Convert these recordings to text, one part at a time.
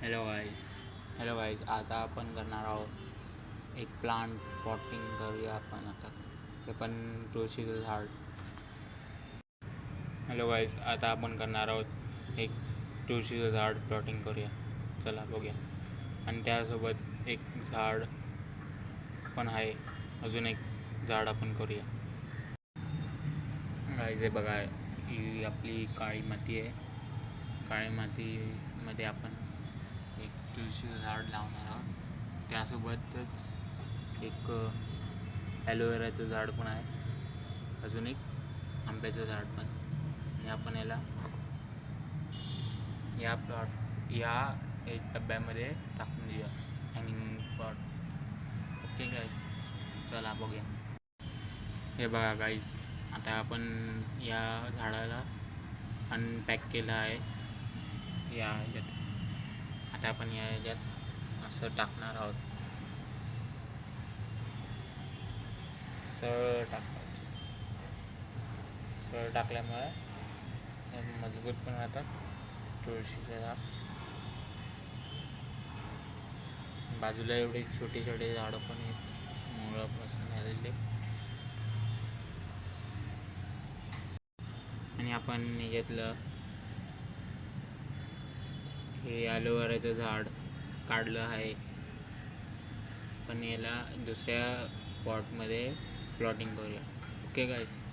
Hello guys, आता आपण करणार आहोत एक प्लांट पॉटिंग करूया आपण आता, ते पण तुळशीचं झाड. हॅलो गाईज, आता आपण करणार आहोत एक तुळशीचं झाड प्लॉटिंग करूया. चला बघूया. आणि त्यासोबत एक झाड पण आहे, अजून एक झाड आपण करूया. गाईज हे बघा, ही आपली काळी माती आहे. काळी मातीमध्ये आपण एक तुळशीचं झाड लावणार आहोत. त्यासोबतच एक ॲलोवेराचं झाड पण आहे, अजून एक आंब्याचं झाड पण. आणि आपण या एक डब्यामध्ये टाकून देऊया, हँगिंग प्लॉट. ओके गाईस, चला बघूया. हे बघा गाईस, आता आपण या झाडाला अनपॅक केलं आहे या ह्याच्यात. आता आपण या ह्याच्यात असं टाकणार आहोत, सरळ टाकायचं. सरळ टाकल्यामुळे मजबूत पण राहतात तुळशीचं झाड. बाजूला एवढे छोटे छोटे झाडं पण आहेत, मुळापासून आलेले. आणि आपण याच्यातलं हे ॲलोवेराचं झाड काढलं आहे, पण याला दुसऱ्या पॉटमध्ये प्लॉटिंग करूया. ओके गाईस.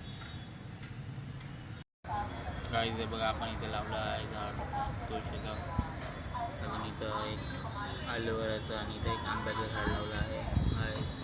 हे बघा, आपण इथे लावलं आहे झाड तुळशीचं. अजून इथं एक ॲलोवेराचं आणि इथं एक आंब्याचं झाड लावलं आहे गाईस.